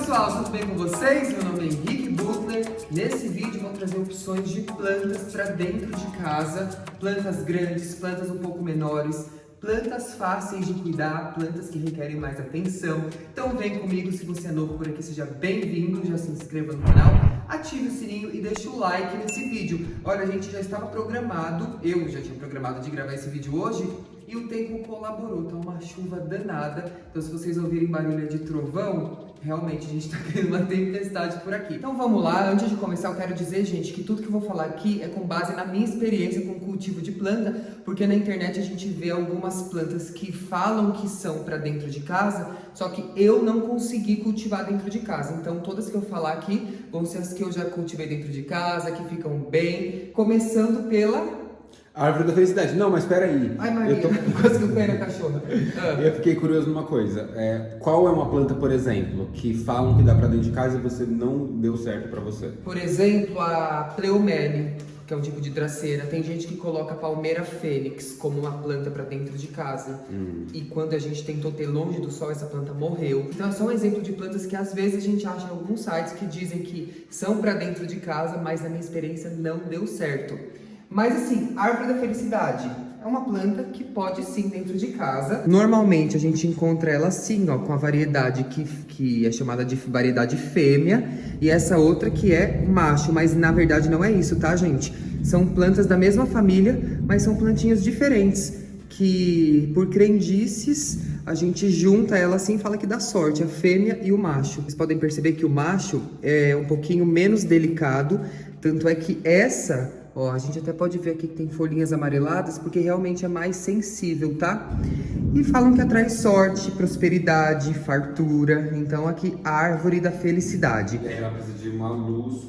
pessoal, tudo bem com vocês? Meu nome é Henrique Butler. Nesse vídeo vou trazer opções de plantas para dentro de casa. Plantas grandes, plantas um pouco menores, plantas fáceis de cuidar, plantas que requerem mais atenção. Então vem comigo, se você é novo por aqui, seja bem-vindo, já se inscreva no canal, ative o sininho e deixe o like nesse vídeo. Olha, a gente já estava programado, eu já tinha programado de gravar esse vídeo hoje, e o tempo colaborou, tá uma chuva danada. Então se vocês ouvirem barulho de trovão, realmente a gente tá tendo uma tempestade por aqui. Então vamos lá, antes de começar eu quero dizer, gente, que tudo que eu vou falar aqui é com base na minha experiência com o cultivo de planta, porque na internet a gente vê algumas plantas que falam que são para dentro de casa, só que eu não consegui cultivar dentro de casa. Então todas que eu falar aqui vão ser as que eu já cultivei dentro de casa, que ficam bem, começando pela Árvore da Felicidade. Não, mas peraí. Ai, Maria, quase que eu caí na cachorra. Eu fiquei curioso numa coisa. Qual é uma planta, por exemplo, que falam que dá pra dentro de casa e você não deu certo pra você? Por exemplo, a Pleomene, que é um tipo de draceira. Tem gente que coloca a Palmeira Fênix como uma planta pra dentro de casa. E quando a gente tentou ter longe do sol, essa planta morreu. Então é só um exemplo de plantas que às vezes a gente acha em alguns sites que dizem que são pra dentro de casa, mas na minha experiência não deu certo. Mas assim, árvore da felicidade é uma planta que pode sim dentro de casa. Normalmente a gente encontra ela assim, ó, com a variedade que é chamada de variedade fêmea e essa outra que é macho, mas na verdade não é isso, tá, gente? São plantas da mesma família, mas são plantinhas diferentes, que por crendices a gente junta ela assim e fala que dá sorte, a fêmea e o macho. Vocês podem perceber que o macho é um pouquinho menos delicado, tanto é que essa... Ó, a gente até pode ver aqui que tem folhinhas amareladas, porque realmente é mais sensível, tá? E falam que atrai sorte, prosperidade, fartura. Então aqui, árvore da felicidade. E aí ela precisa de uma luz,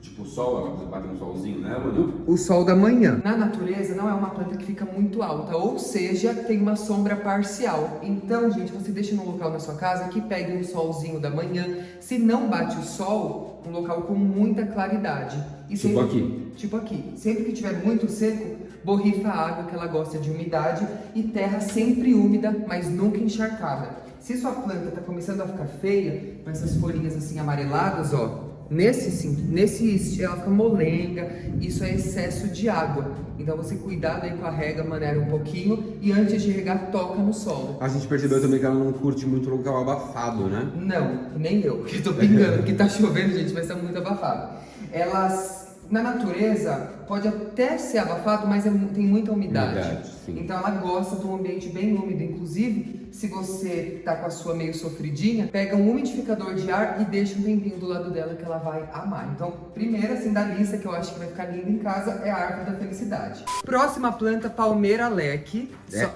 tipo o sol, ela precisa bater um solzinho nela, ou não? O sol da manhã. Na natureza não é uma planta que fica muito alta, ou seja, tem uma sombra parcial. Então, gente, você deixa num local na sua casa que pegue um solzinho da manhã. Se não bate o sol, um local com muita claridade. E tipo sempre, aqui. Tipo aqui. Sempre que tiver muito seco, borrifa a água, que ela gosta de umidade, e terra sempre úmida, mas nunca encharcada. Se sua planta está começando a ficar feia, com essas folhinhas assim amareladas, ó, nesse ela fica molenga, isso é excesso de água. Então você cuidado aí com a rega, maneira um pouquinho, e antes de regar, toca no solo. A gente percebeu também que ela não curte muito local abafado, né? Não, nem eu, porque tô pingando, porque tá chovendo, gente, vai estar muito abafado. Elas, na natureza, pode até ser abafado, mas tem muita umidade. Sim. Então ela gosta de um ambiente bem úmido. Inclusive, se você tá com a sua meio sofridinha, pega um umidificador de ar e deixa um tempinho do lado dela que ela vai amar. Então, primeira assim da lista que eu acho que vai ficar linda em casa é a árvore da felicidade. Próxima planta, Palmeira leque.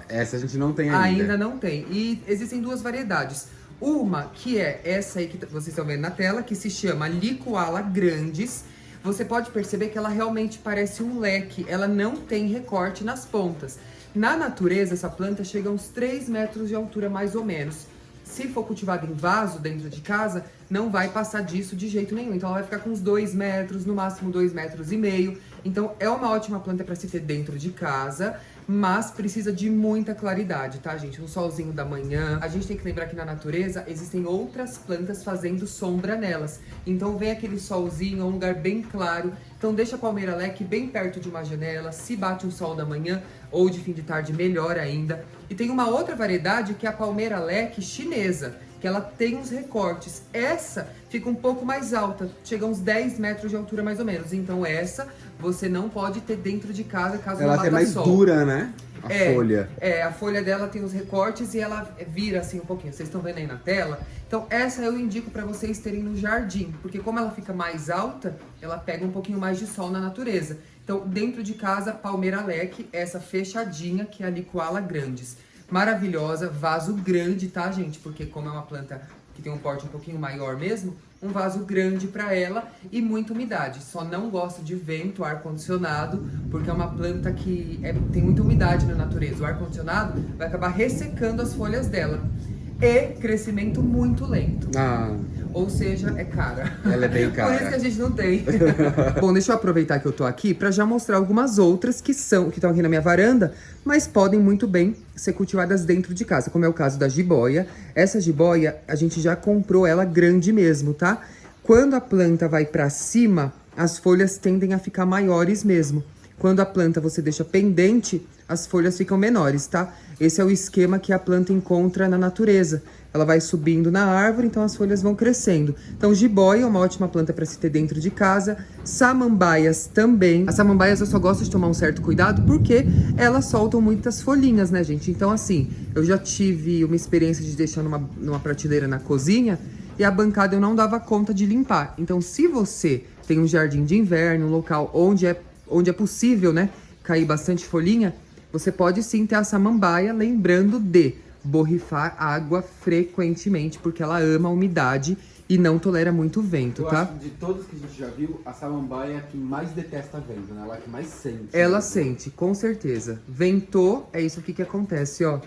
Essa a gente não tem ainda. Ainda não tem. E existem duas variedades. Uma que é essa aí que vocês estão vendo na tela, que se chama Licuala Grandis. Você pode perceber que ela realmente parece um leque, ela não tem recorte nas pontas. Na natureza, essa planta chega a uns 3 metros de altura, mais ou menos. Se for cultivada em vaso dentro de casa, não vai passar disso de jeito nenhum. Então ela vai ficar com uns 2 metros, no máximo 2,5 metros. Então é uma ótima planta para se ter dentro de casa, mas precisa de muita claridade, tá, gente? Um solzinho da manhã. A gente tem que lembrar que na natureza existem outras plantas fazendo sombra nelas. Então vem aquele solzinho, um lugar bem claro. Então deixa a Palmeira leque bem perto de uma janela. Se bate um sol da manhã ou de fim de tarde, melhor ainda. E tem uma outra variedade que é a Palmeira leque chinesa, que ela tem uns recortes. Essa fica um pouco mais alta, chega a uns 10 metros de altura mais ou menos. Então essa você não pode ter dentro de casa caso ela não é mais sol. dura, né? A folha. A folha dela tem os recortes e ela vira assim um pouquinho. Vocês estão vendo aí na tela? Então essa eu indico para vocês terem no jardim, porque como ela fica mais alta, ela pega um pouquinho mais de sol na natureza. Então dentro de casa, Palmeira leque, essa fechadinha, que é a Licuala Grandis. Maravilhosa, vaso grande, tá, gente? Porque como é uma planta que tem um porte um pouquinho maior mesmo, um vaso grande para ela e muita umidade. Só não gosta de vento, ar-condicionado, porque é uma planta que tem muita umidade na natureza. O ar-condicionado vai acabar ressecando as folhas dela. E crescimento muito lento. Ou seja, é cara. Ela é bem cara. Por isso que a gente não tem. Bom, deixa eu aproveitar que eu tô aqui pra já mostrar algumas outras que estão aqui na minha varanda, mas podem muito bem ser cultivadas dentro de casa, como é o caso da jiboia. Essa jiboia, a gente já comprou ela grande mesmo, tá? Quando a planta vai pra cima, as folhas tendem a ficar maiores mesmo. Quando a planta você deixa pendente, as folhas ficam menores, tá? Esse é o esquema que a planta encontra na natureza. Ela vai subindo na árvore, então as folhas vão crescendo. Então, jiboia é uma ótima planta para se ter dentro de casa. Samambaias também. As samambaias eu só gosto de tomar um certo cuidado porque elas soltam muitas folhinhas, né, gente? Então, assim, eu já tive uma experiência de deixar numa prateleira na cozinha e a bancada eu não dava conta de limpar. Então, se você tem um jardim de inverno, um local onde é possível, né, cair bastante folhinha, você pode sim ter a samambaia, lembrando de borrifar água frequentemente, porque ela ama a umidade e não tolera muito vento, Eu tá? acho que de todos que a gente já viu, a samambaia é a que mais detesta vento, né? Ela é a que mais sente. Ela sente, com certeza. Ventou, é isso aqui que acontece, ó.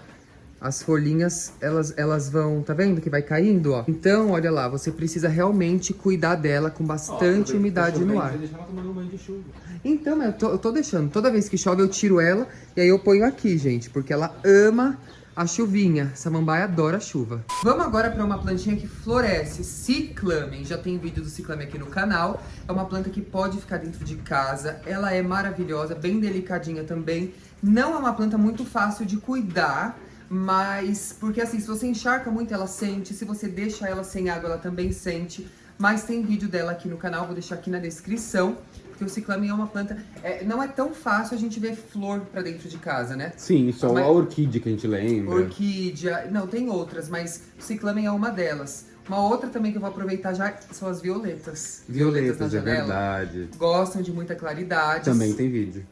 As folhinhas, elas vão, tá vendo que vai caindo, ó? Então, olha lá, você precisa realmente cuidar dela com bastante umidade no ar. Você deixa ela tomando um banho de chuva. Então, eu tô deixando. Toda vez que chove eu tiro ela e aí eu ponho aqui, gente, porque ela ama a chuvinha. Samambaia adora a chuva. Vamos agora para uma plantinha que floresce, ciclamen. Já tem vídeo do ciclamen aqui no canal. É uma planta que pode ficar dentro de casa. Ela é maravilhosa, bem delicadinha também. Não é uma planta muito fácil de cuidar, mas porque assim, se você encharca muito ela sente, se você deixa ela sem água ela também sente. Mas tem vídeo dela aqui no canal, vou deixar aqui na descrição. Porque o ciclamen é uma planta... não é tão fácil a gente ver flor pra dentro de casa, né? Sim, só a orquídea que a gente lembra. Orquídea... Não, tem outras, mas o ciclamen é uma delas. Uma outra também que eu vou aproveitar já são as violetas. Violetas, na é janela. verdade. Gostam de muita claridade. Também tem vídeo.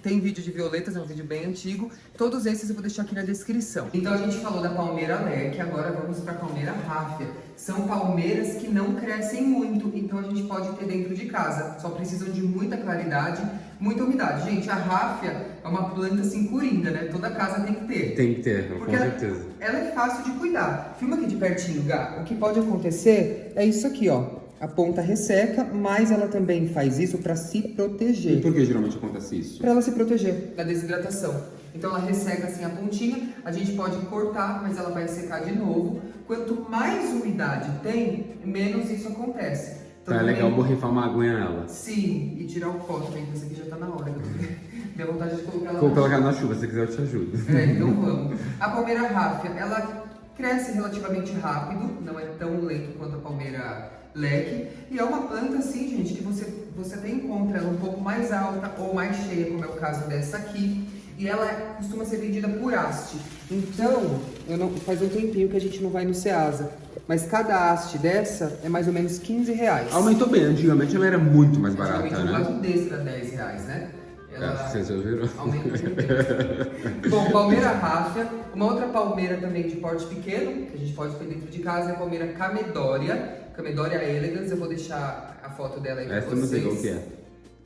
Tem vídeo de violetas, é um vídeo bem antigo. Todos esses eu vou deixar aqui na descrição. Então a gente falou da palmeira leque, agora vamos para a palmeira ráfia. São palmeiras que não crescem muito, então a gente pode ter dentro de casa. Só precisam de muita claridade, muita umidade. Gente, a ráfia é uma planta assim coringa, né? Toda casa tem que ter. Tem que ter, Porque com certeza. Ela é fácil de cuidar. Filma aqui de pertinho, Gá. O que pode acontecer é isso aqui, ó. A ponta resseca, mas ela também faz isso para se proteger. E por que geralmente acontece isso? Para ela se proteger da desidratação. Então ela resseca assim a pontinha, a gente pode cortar, mas ela vai secar de novo. Quanto mais umidade tem, menos isso acontece. Então, Tá, é legal borrifar uma aguinha nela. Sim, e tirar o pó também, que isso aqui já tá na hora. Minha vontade é de colocar ela Vou colocar na chuva, se quiser eu te ajudo. então vamos. A palmeira ráfia, ela cresce relativamente rápido, não é tão lento quanto a palmeira leque. E é uma planta assim, gente, que você até encontra ela um pouco mais alta ou mais cheia, como é o caso dessa aqui. E ela costuma ser vendida por haste. Então, faz um tempinho que a gente não vai no Ceasa. Mas cada haste dessa é mais ou menos R$15. Aumentou bem, antigamente ela era muito mais barata, Antigamente, né? um vaso desse era R$10, né? Vocês ouviram? Aumentou bem. Bom, palmeira ráfia. Uma outra palmeira também de porte pequeno, que a gente pode ter dentro de casa, é a palmeira Camedoria. Camedoria elegans, eu vou deixar a foto dela aí pra Essa vocês. eu não sei qual que é.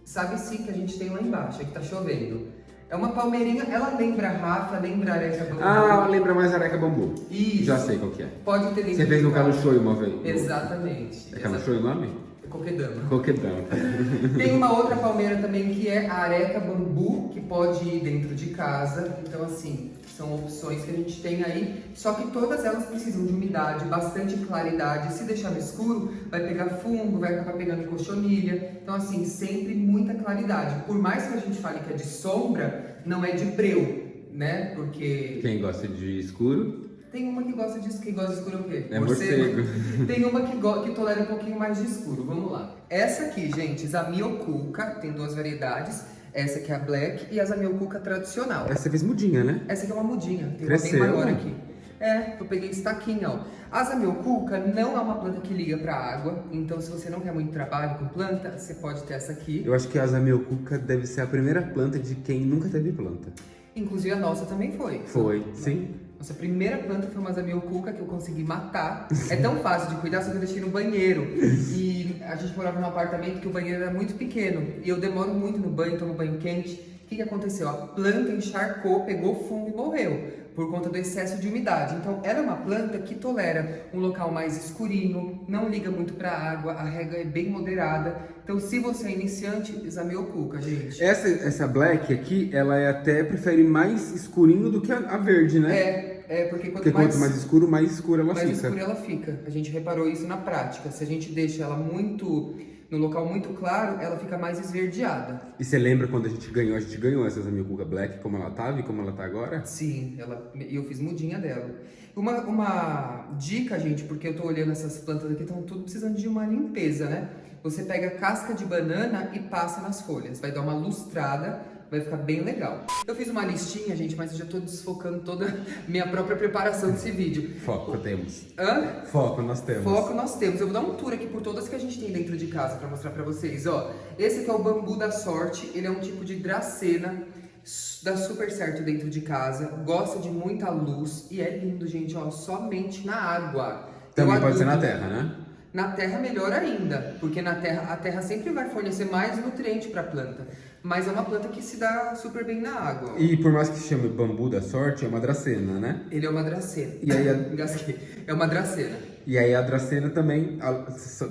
Sabe sim que a gente tem lá embaixo, é que tá chovendo. É uma palmeirinha, ela lembra a ráfia, lembra a areca bambu. Ah, lembra mais areca bambu. Isso. Já sei qual que é. Pode ter dentro Você fez de no casa. Caluchoy uma vez. Exatamente. É Caluchoy o nome? Coquedama. Coquedama. Tem uma outra palmeira também que é a areca bambu, que pode ir dentro de casa. Então, assim, são opções que a gente tem aí. Só que todas elas precisam de umidade, bastante claridade. Se deixar no escuro, vai pegar fungo, vai acabar pegando cochonilha. Então, assim, sempre muita claridade. Por mais que a gente fale que é de sombra, não é de breu, né? Porque... Quem gosta de escuro? Tem uma que gosta de escuro o quê? É morcego. Tem uma que tolera um pouquinho mais de escuro. Vamos lá. Essa aqui, gente, Zamioculca, tem duas variedades. Essa aqui é a Black e a Zamioculca tradicional. Essa fez mudinha, né? Essa aqui é uma mudinha, tem Cresceu. uma bem maior aqui. Eu peguei estaquinha, ó. A Zamioculca não é uma planta que liga pra água, então se você não quer muito trabalho com planta, você pode ter essa aqui. Eu acho que a Zamioculca deve ser a primeira planta de quem nunca teve planta. Inclusive a nossa também foi. Foi, sim. Nossa primeira planta foi uma Zamioculca que eu consegui matar. É tão fácil de cuidar, só que eu deixei no banheiro. E a gente morava num apartamento que o banheiro era muito pequeno. E eu demoro muito no banho, tomo banho quente. O que aconteceu? A planta encharcou, pegou fungo e morreu. por conta do excesso de umidade. Então, ela é uma planta que tolera um local mais escurinho, não liga muito para água, a rega é bem moderada. Então, se você é iniciante, Zamioculca, gente. Essa black aqui, ela prefere mais escurinho do que a verde, né? Porque quanto mais escura ela fica. Mais escura ela fica. A gente reparou isso na prática. Se a gente deixa ela no local muito claro, ela fica mais esverdeada. E você lembra quando a gente ganhou essa Zamioculca Black, como ela tava e como ela tá agora? Sim, eu fiz mudinha dela. Uma dica, gente, porque eu tô olhando essas plantas aqui, estão tudo precisando de uma limpeza, né? Você pega casca de banana e passa nas folhas. Vai dar uma lustrada, vai ficar bem legal. Eu fiz uma listinha, gente, mas eu já tô desfocando toda a minha própria preparação desse vídeo. Foco temos. Hã? Foco nós temos. Foco nós temos. Eu vou dar um tour aqui por todas que a gente tem dentro de casa pra mostrar pra vocês. Ó, esse aqui é o bambu da sorte. Ele é um tipo de dracena. Dá super certo dentro de casa. Gosta de muita luz. E é lindo, gente, ó. Somente na água. Também pode ser na terra, né? Na terra melhor ainda, porque na terra, a terra sempre vai fornecer mais nutriente para a planta, mas é uma planta que se dá super bem na água. E por mais que se chame bambu da sorte, é uma dracena, né? Ele é uma dracena. E aí Engasguei. É uma dracena. E aí a dracena também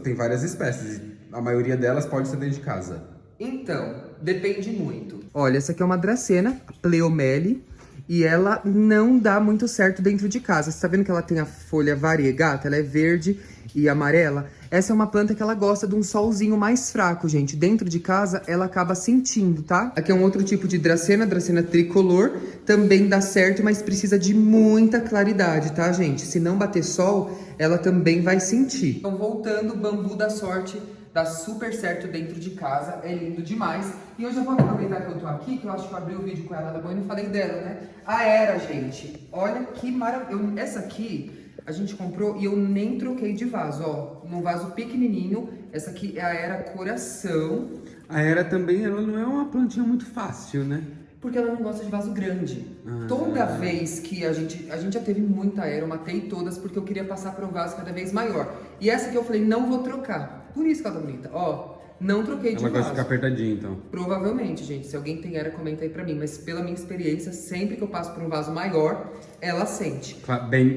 tem várias espécies, a maioria delas pode ser dentro de casa. Então, depende muito. Olha, essa aqui é uma dracena, a Pleomele, e ela não dá muito certo dentro de casa. Você tá vendo que ela tem a folha variegata? Ela é verde e amarela. Essa é uma planta que ela gosta de um solzinho mais fraco, gente. Dentro de casa, ela acaba sentindo, tá? Aqui é um outro tipo de dracena tricolor. Também dá certo, mas precisa de muita claridade, tá, gente? Se não bater sol, ela também vai sentir. Então, voltando, bambu da sorte. Dá super certo dentro de casa, é lindo demais. E eu já vou aproveitar que eu tô aqui, que eu acho que eu abri o vídeo com ela da manhã e não falei dela, né? A Era, gente. Olha que maravilha. Essa aqui a gente comprou e eu nem troquei de vaso, ó. Num vaso pequenininho. Essa aqui é a Era Coração. A Era também, ela não é uma plantinha muito fácil, né? Porque ela não gosta de vaso grande. Toda vez que a gente já teve muita Era, eu matei todas porque eu queria passar para um vaso cada vez maior. E essa aqui eu falei, não vou trocar. Por isso que ela tá bonita. Ó, não troquei de vaso. Ela gosta de ficar apertadinha, então. Provavelmente, gente. Se alguém tem Era, comenta aí pra mim. Mas pela minha experiência, sempre que eu passo por um vaso maior, ela sente.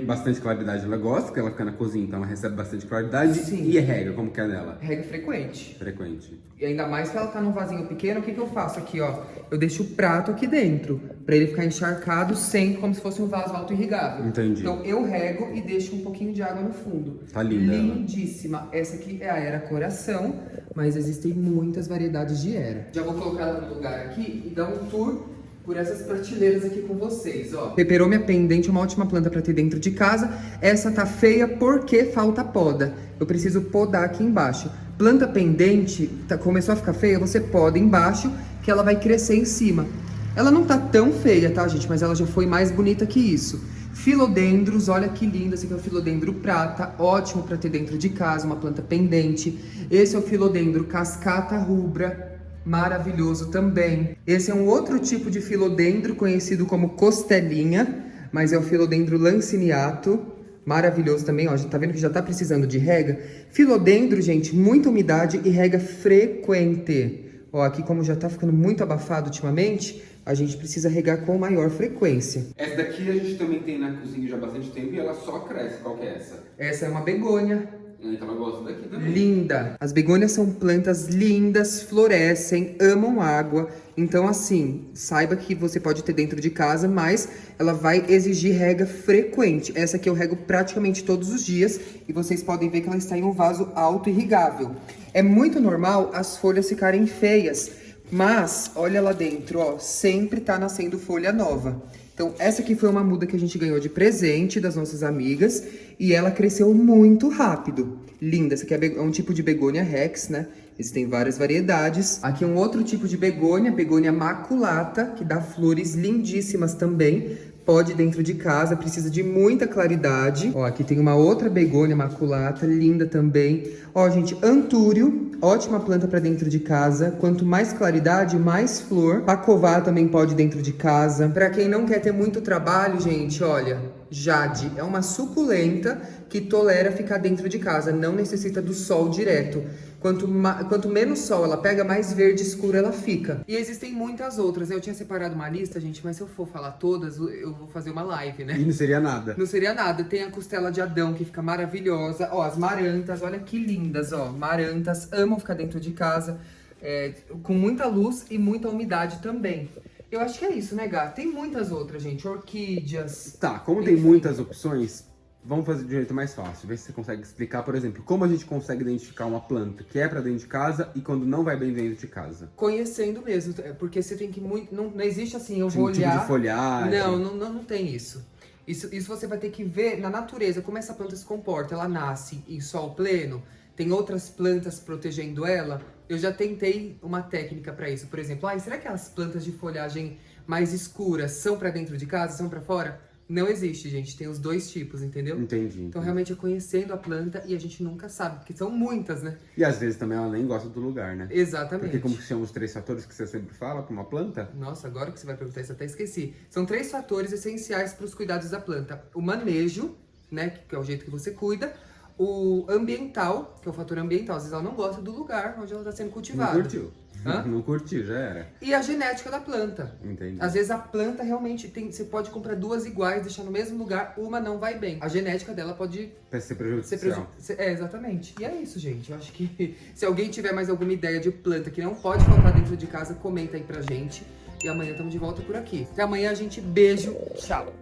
Bastante claridade ela gosta, porque ela fica na cozinha, então ela recebe bastante claridade. Sim. E rega, como que é dela? Rega frequente. Frequente. E ainda mais que ela tá num vasinho pequeno, o que eu faço aqui, ó? Eu deixo o prato aqui dentro, pra ele ficar encharcado sempre, como se fosse um vaso auto-irrigável. Entendi. Então eu rego e deixo um pouquinho de água no fundo. Tá linda. Lindíssima. Essa aqui é a Era Coração, mas existem muitas variedades de Era. Já vou colocar ela no lugar aqui e dar um tour por essas prateleiras aqui com vocês, ó. Peperomia pendente é uma ótima planta para ter dentro de casa. Essa tá feia porque falta poda. Eu preciso podar aqui embaixo. Planta pendente, começou a ficar feia, você poda embaixo que ela vai crescer em cima. Ela não tá tão feia, tá, gente? Mas ela já foi mais bonita que isso. Filodendros, olha que lindo, esse aqui é o filodendro prata, ótimo para ter dentro de casa, uma planta pendente. Esse é o filodendro cascata rubra, maravilhoso também. Esse é um outro tipo de filodendro conhecido como costelinha, mas é o filodendro lanciniato, maravilhoso também, ó, tá vendo que já tá precisando de rega? Filodendro, gente, muita umidade e rega frequente. Ó, aqui como já tá ficando muito abafado ultimamente, a gente precisa regar com maior frequência. Essa daqui a gente também tem na cozinha já há bastante tempo e ela só cresce. Qual que é essa? Essa é uma begônia. Então ela gosta daqui também. Linda. As begônias são plantas lindas, florescem, amam água. Então, assim, saiba que você pode ter dentro de casa, mas ela vai exigir rega frequente. Essa aqui eu rego praticamente todos os dias e vocês podem ver que ela está em um vaso auto-irrigável. É muito normal as folhas ficarem feias, mas olha lá dentro, ó, sempre tá nascendo folha nova. Então, essa aqui foi uma muda que a gente ganhou de presente das nossas amigas e ela cresceu muito rápido. Linda, essa aqui é um tipo de begônia rex, né? Existem várias variedades. Aqui é um outro tipo de begônia, begônia maculata, que dá flores lindíssimas também. Pode dentro de casa, precisa de muita claridade. Ó, aqui tem uma outra begônia maculata, linda também. Ó, gente, antúrio, ótima planta para dentro de casa. Quanto mais claridade, mais flor. Pacová também pode dentro de casa. Para quem não quer ter muito trabalho, gente, olha, Jade é uma suculenta que tolera ficar dentro de casa, não necessita do sol direto. Quanto menos sol ela pega, mais verde escuro ela fica. E existem muitas outras. Eu tinha separado uma lista, gente, mas se eu for falar todas, eu vou fazer uma live, né? E não seria nada. Não seria nada. Tem a costela de Adão, que fica maravilhosa. Ó, as marantas, olha que lindas, ó. Marantas amam ficar dentro de casa, com muita luz e muita umidade também. Eu acho que é isso, né, Gá? Tem muitas outras, gente. Orquídeas. Tá, como tem muitas opções, vamos fazer de um jeito mais fácil. Ver se você consegue explicar, por exemplo, como a gente consegue identificar uma planta que é pra dentro de casa e quando não vai bem dentro de casa. Conhecendo mesmo, porque você tem que não existe assim, eu vou Tipo olhar... de folhagem. Não tem isso. Isso você vai ter que ver na natureza, como essa planta se comporta. Ela nasce em sol pleno, tem outras plantas protegendo ela. Eu já tentei uma técnica pra isso. Por exemplo, será que as plantas de folhagem mais escuras são pra dentro de casa, são pra fora? Não existe, gente. Tem os dois tipos, entendeu? Entendi. Então, realmente, é conhecendo a planta e a gente nunca sabe, porque são muitas, né? E às vezes também ela nem gosta do lugar, né? Exatamente. Porque como que são os 3 fatores que você sempre fala pra uma planta? Nossa, agora que você vai perguntar isso, eu até esqueci. São 3 fatores essenciais para os cuidados da planta. O manejo, né, que é o jeito que você cuida. O ambiental, que é o fator ambiental. Às vezes ela não gosta do lugar onde ela está sendo cultivada. Não curtiu. Hã? Não curtiu, já era. E a genética da planta. Entendi. Às vezes a planta realmente você pode comprar 2 iguais, deixar no mesmo lugar, uma não vai bem. A genética dela pode Vai ser prejudicial. exatamente. E é isso, gente. Eu acho que se alguém tiver mais alguma ideia de planta que não pode faltar dentro de casa, comenta aí pra gente. E amanhã estamos de volta por aqui. Até amanhã, gente. Beijo. Tchau.